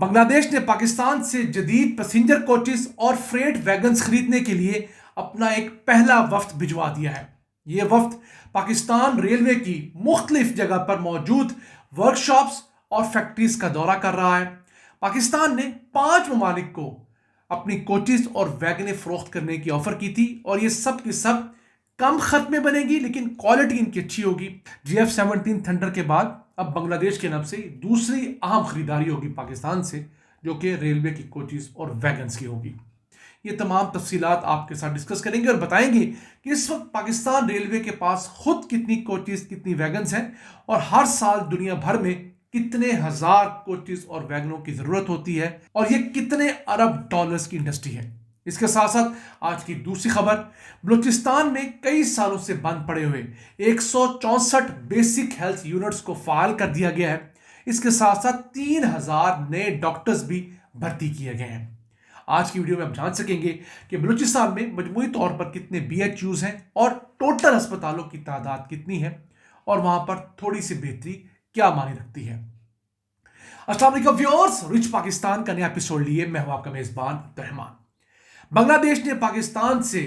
बांग्लादेश ने पाकिस्तान से जदीद पैसेंजर कोचेस और फ्रेट वैगन्स खरीदने के लिए अपना एक पहला वफ्द भिजवा दिया है। यह वफ्द पाकिस्तान रेलवे की मुख्तलिफ जगह पर मौजूद वर्कशॉप्स और फैक्ट्रीज का दौरा कर रहा है। पाकिस्तान ने 5 ममालिक को अपनी कोचेस और वैगनें फरोख्त करने की ऑफर की थी और ये सब की सब कम खर्च में बनेगी, लेकिन क्वालिटी इनकी अच्छी होगी। GF-17 थंडर के बाद अब बांग्लादेश के नाम से दूसरी अहम खरीदारी होगी पाकिस्तान से, जो कि रेलवे की कोचेस और वैगन्स की होगी। ये तमाम तफसीलात आपके साथ डिस्कस करेंगे और बताएंगे कि इस वक्त पाकिस्तान रेलवे के पास खुद कितनी कोचेस, कितनी वैगन्स हैं और हर साल दुनिया भर में कितने हजार कोचेस और वैगनों की जरूरत होती है और ये कितने अरब डॉलर्स की इंडस्ट्री है। इसके साथ साथ आज की दूसरी खबर, बलूचिस्तान में कई सालों से बंद पड़े हुए 164 बेसिक हेल्थ यूनिट्स को फाल कर दिया गया है। इसके साथ साथ 3000 नए डॉक्टर्स भी भर्ती किए गए हैं। आज की वीडियो में आप जान सकेंगे कि बलूचिस्तान में मजमूई तौर पर कितने BHUs हैं और टोटल अस्पतालों की तादाद कितनी है और वहां पर थोड़ी सी बेहतरी क्या मानी रखती है। अस्सलाम वालेकुम व्यूअर्स, रिच पाकिस्तान का नया एपिसोड लिए मैं हूं आपका मेजबान अब्दुर्रहमान। बांग्लादेश ने पाकिस्तान से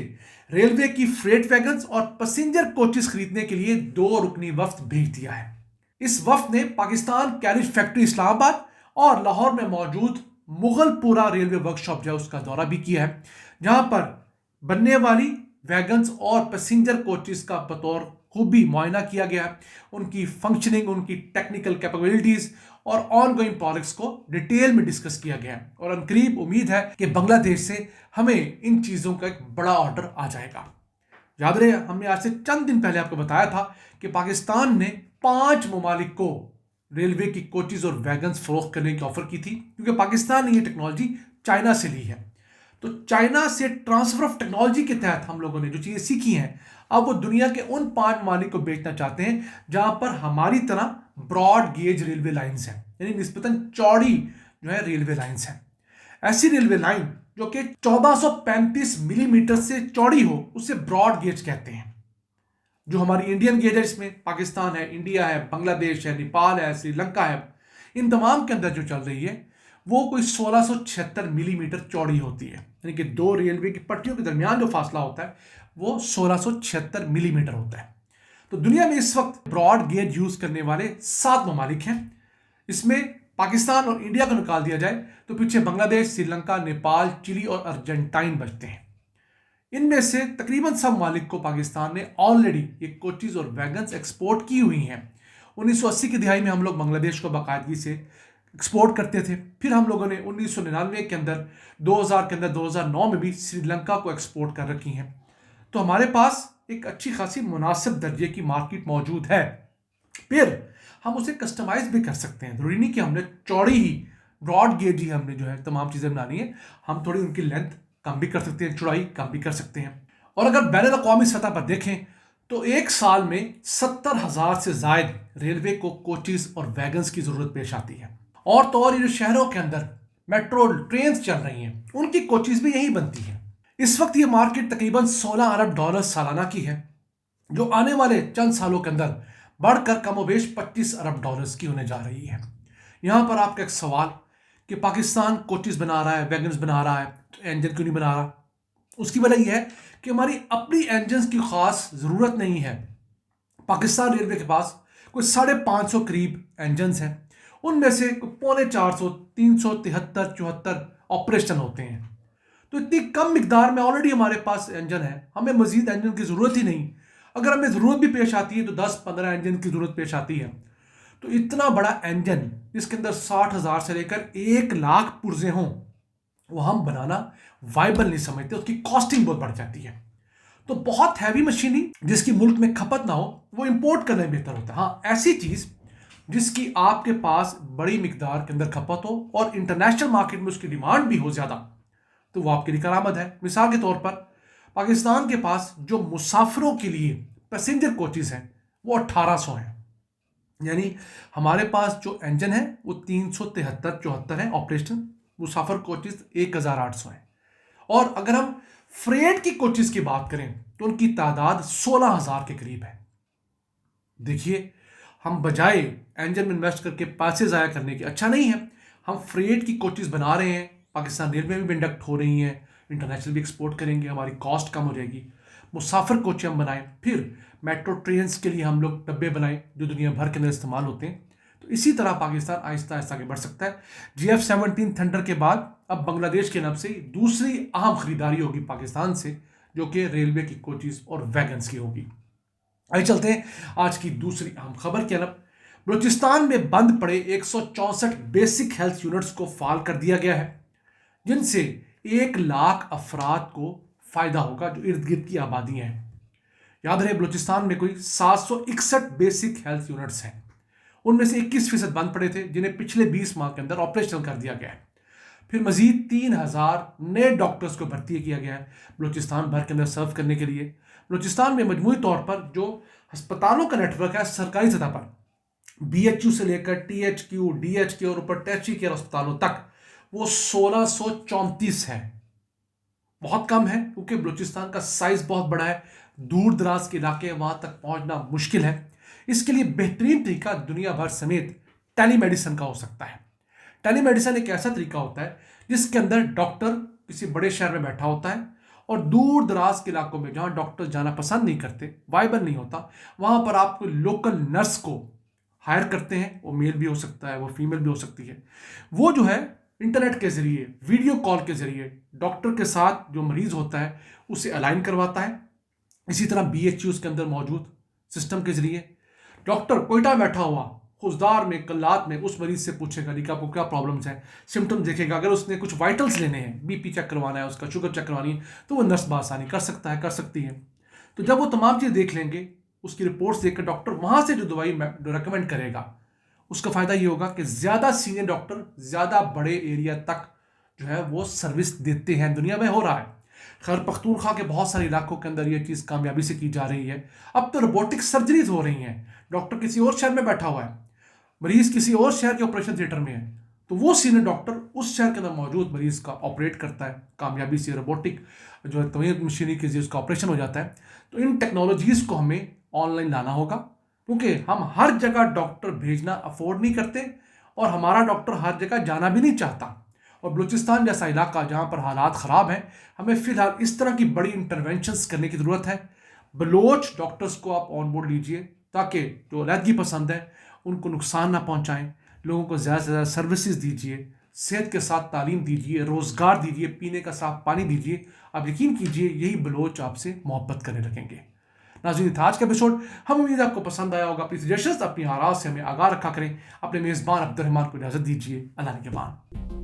रेलवे की फ्रेट वैगन्स और पैसेंजर कोचेस खरीदने के लिए 2 रुकनी वफ्द भेज दिया है। इस वफ्द ने पाकिस्तान कैरिज फैक्ट्री इस्लामाबाद और लाहौर में मौजूद मुगलपुरा रेलवे वर्कशॉप जो है उसका दौरा भी किया है, जहां पर बनने वाली वैगन्स और पैसेंजर कोचेस का बतौर खूबी मुआयना किया गया, उनकी फंक्शनिंग, उनकी टेक्निकल कैपेबिलिटीज और ऑनगोइंग प्रोजेक्ट्स को डिटेल में डिस्कस किया गया और अनकरीब उम्मीद है कि बांग्लादेश से हमें इन चीज़ों का एक बड़ा ऑर्डर आ जाएगा। याद रहे, हमने आज से चंद दिन पहले आपको बताया था कि पाकिस्तान ने 5 ममालिक को रेलवे की कोचेस और वैगन्स फरोख्त करने की ऑफर की थी, क्योंकि पाकिस्तान ने ये टेक्नोलॉजी चाइना से ली है। तो चाइना से ट्रांसफर ऑफ टेक्नोलॉजी के तहत हम लोगों ने जो चीज़ें सीखी हैं, अब वो दुनिया के उन 5 ममालिक को बेचना चाहते हैं जहां पर हमारी तरह ब्रॉड गेज रेलवे लाइंस हैं, यानी निस्बतन चौड़ी जो है रेलवे लाइंस हैं। ऐसी रेलवे लाइन जो कि 1435 मिलीमीटर से चौड़ी हो उसे ब्रॉड गेज कहते हैं। जो हमारी इंडियन गेज है, इसमें पाकिस्तान है, इंडिया है, बांग्लादेश है, नेपाल है, श्रीलंका है, इन तमाम के अंदर जो चल रही है वो कोई 1676 मिलीमीटर चौड़ी होती है, यानी कि 2 रेलवे की पटरियों के दरमियान जो फासला होता है वो 1676 मिलीमीटर होता है। तो दुनिया में इस वक्त ब्रॉड गेज यूज करने वाले 7 ममालिक हैं। इसमें पाकिस्तान और इंडिया को निकाल दिया जाए तो पीछे बांग्लादेश, श्रीलंका, नेपाल, चिली और अर्जेंटाइन बचते हैं। इनमें से तकरीबन सब ममालिक को पाकिस्तान ने ऑलरेडी ये कोचेस और वैगन्स एक्सपोर्ट की हुई हैं। 1980 की दिहाई में हम लोग बांग्लादेश को बाकायदगी से एक्सपोर्ट करते थे, फिर हम लोगों ने 1999 के अंदर, 2000 के अंदर, 2009 में भी श्रीलंका को एक्सपोर्ट कर रखी हैं। तो हमारे पास एक अच्छी खासी मुनासिब दर्जे की मार्केट मौजूद है। फिर हम उसे कस्टमाइज भी कर सकते हैं। जरूरी नहीं कि हमने चौड़ी ही ब्रॉड गेज ही हमने जो है तमाम चीज़ें बनानी है, हम थोड़ी उनकी लेंथ कम भी कर सकते हैं, चौड़ाई कम भी कर सकते हैं। और अगर बैनुल अक़वामी सतह पर देखें तो एक साल में 70,000 से जायद रेलवे को कोचेस और वैगन्स की जरूरत पेश आती है। और तो और ये जो शहरों के अंदर मेट्रो ट्रेन चल रही हैं उनकी कोचेस भी यही बनती हैं। इस वक्त ये मार्केट तकरीबन 16 अरब डॉलर सालाना की है, जो आने वाले चंद सालों के अंदर बढ़कर कमोबेश 25 अरब डॉलर्स की होने जा रही है। यहां पर आपका एक सवाल कि पाकिस्तान कोचेस बना रहा है, वैगन्स बना रहा है, तो इंजन क्यों नहीं बना रहा? उसकी वजह यह है कि हमारी अपनी इंजन की खास जरूरत नहीं है। पाकिस्तान रेलवे के पास कोई 550 करीब इंजन हैं, उनमें से 450, 373, 74 ऑपरेशन होते हैं। तो इतनी कम मिकदार में ऑलरेडी हमारे पास इंजन है, हमें मजीद इंजन की जरूरत ही नहीं। अगर हमें ज़रूरत भी पेश आती है तो 10-15 इंजन की ज़रूरत पेश आती है। तो इतना बड़ा इंजन जिसके अंदर 60,000 से लेकर 1 लाख पुर्जे हों, वो हम बनाना वाइबल नहीं समझते, उसकी कॉस्टिंग बहुत बढ़ जाती है। तो बहुत हैवी मशीनरी जिसकी मुल्क में खपत ना हो वो इंपोर्ट करना बेहतर होता है। हाँ, ऐसी चीज़ जिसकी आपके पास बड़ी मिकदार के अंदर खपत हो और इंटरनेशनल मार्केट में उसकी डिमांड भी हो ज़्यादा, तो वो आपके लिए करामद है। मिसाल के तौर पर पाकिस्तान के पास जो मुसाफिरों के लिए पैसेंजर कोचेस हैं वो 1800 हैं, यानी हमारे पास जो इंजन है वो 373-74 है ऑपरेशनल, मुसाफिर कोचेस 1800 हैं। और अगर हम फ्रेट की कोचेस की बात करें तो उनकी तादाद 16,000 के करीब है। देखिए, हम बजाय इंजन में इन्वेस्ट करके पैसे ज़ाया करने के, अच्छा नहीं है, हम फ्रेट की कोचेज़ बना रहे हैं, पाकिस्तान रेलवे में भी इंडक्ट हो रही हैं, इंटरनेशनल भी एक्सपोर्ट करेंगे, हमारी कॉस्ट कम हो जाएगी। मुसाफिर कोचें हम बनाएं, फिर मेट्रो ट्रेन्स के लिए हम लोग डब्बे बनाएं जो दुनिया भर के अंदर इस्तेमाल होते हैं। तो इसी तरह पाकिस्तान आहिस्ता आहिस्ता आगे बढ़ सकता है। GF-17 थंडर के बाद अब बांग्लादेश के नाम से दूसरी अहम खरीदारी होगी पाकिस्तान से, जो कि रेलवे की कोचेज़ और वैगन्स की होगी। आइए चलते हैं आज की दूसरी अहम खबर की तरफ। बलूचिस्तान में बंद पड़े 164 बेसिक हेल्थ यूनिट्स को फाल कर दिया गया है, जिनसे 1 लाख अफराद को फायदा होगा जो इर्द गिर्द की आबादियां हैं। याद रहे, बलूचिस्तान में कोई 761 बेसिक हेल्थ यूनिट्स हैं, उनमें से 21% बंद पड़े थे, जिन्हें पिछले 20 माह के अंदर ऑपरेशनल कर दिया गया है। फिर मजीद 3000 नए डॉक्टर्स को भर्ती किया गया है बलूचिस्तान भर के अंदर सर्व करने के लिए। बलूचिस्तान में मजमूई तौर पर जो अस्पतालों का नेटवर्क है सरकारी सतह पर, BHU से लेकर THQ, DHQ और ऊपर टैची केयर अस्पतालों तक, वो 1634 है। बहुत कम है क्योंकि बलूचिस्तान का साइज बहुत बड़ा है, दूर दराज के इलाके वहां तक पहुंचना मुश्किल है। इसके लिए बेहतरीन तरीका दुनिया भर समेत टेलीमेडिसिन का हो सकता है। टेलीमेडिसिन एक ऐसा तरीका होता है जिसके अंदर डॉक्टर किसी बड़े शहर में बैठा होता है और दूर दराज के इलाकों में जहां डॉक्टर जाना पसंद नहीं करते, वाइबल नहीं होता, वहां पर आप कोई लोकल नर्स को हायर करते हैं। वो मेल भी हो सकता है, वो फीमेल भी हो सकती है। वो जो है इंटरनेट के जरिए, वीडियो कॉल के जरिए डॉक्टर के साथ जो मरीज होता है उसे अलाइन करवाता है। इसी तरह BHUs के अंदर मौजूद सिस्टम के जरिए डॉक्टर कोयटा बैठा हुआ खुजदार में, कल्लात में उस मरीज से पूछेगा कि आपको क्या प्रॉब्लम्स हैं, सिम्टम्स देखेगा। अगर उसने कुछ वाइटल्स लेने हैं, BP चेक करवाना है, उसका शुगर चेक करवानी है, तो वो नर्स बासानी कर सकता है, कर सकती है। तो जब वो तमाम चीज़ देख लेंगे, उसकी रिपोर्ट्स देखकर डॉक्टर वहाँ से जो दवाई रिकमेंड करेगा, उसका फ़ायदा ये होगा कि ज़्यादा सीनियर डॉक्टर ज़्यादा बड़े एरिया तक जो है वो सर्विस देते हैं। दुनिया में हो रहा है, खैर पख्तूनख्वा के बहुत सारे इलाकों के अंदर ये चीज़ कामयाबी से की जा रही है। अब तो रोबोटिक सर्जरीज हो रही हैं, डॉक्टर किसी और शहर में बैठा हुआ है, मरीज किसी और शहर के ऑपरेशन थिएटर में है, तो वो सीनियर डॉक्टर उस शहर के अंदर मौजूद मरीज का ऑपरेट करता है कामयाबी से। रोबोटिक जो है तवील मशीनरी के जरिए उसका ऑपरेशन हो जाता है। तो इन टेक्नोलॉजीज़ को हमें ऑनलाइन लाना होगा, क्योंकि हम हर जगह डॉक्टर भेजना अफोर्ड नहीं करते और हमारा डॉक्टर हर जगह जाना भी नहीं चाहता। और बलूचिस्तान जैसा इलाका जहाँ पर हालात ख़राब हैं, हमें फ़िलहाल इस तरह की बड़ी इंटरवेंशंस करने की ज़रूरत है। बलोच डॉक्टर्स को आप ऑन बोर्ड लीजिए ताकि जो अलहदगी पसंद है उनको नुकसान ना पहुँचाएँ, लोगों को ज़्यादा से ज़्यादा सर्विसेज दीजिए, सेहत के साथ तालीम दीजिए, रोज़गार दीजिए, पीने का साफ पानी दीजिए। आप यकीन कीजिए यही बलोच आपसे मोहब्बत करने लगेंगे। नाज़रीन, था आज का एपिसोड, हम उम्मीद आपको पसंद आया होगा। अपनी सजेशंस, अपनी आराज़ से हमें आगाह रखा करें। अपने मेज़बान अब्दुर्रहमान को इजाज़त दीजिए। अल्लाह के बाद।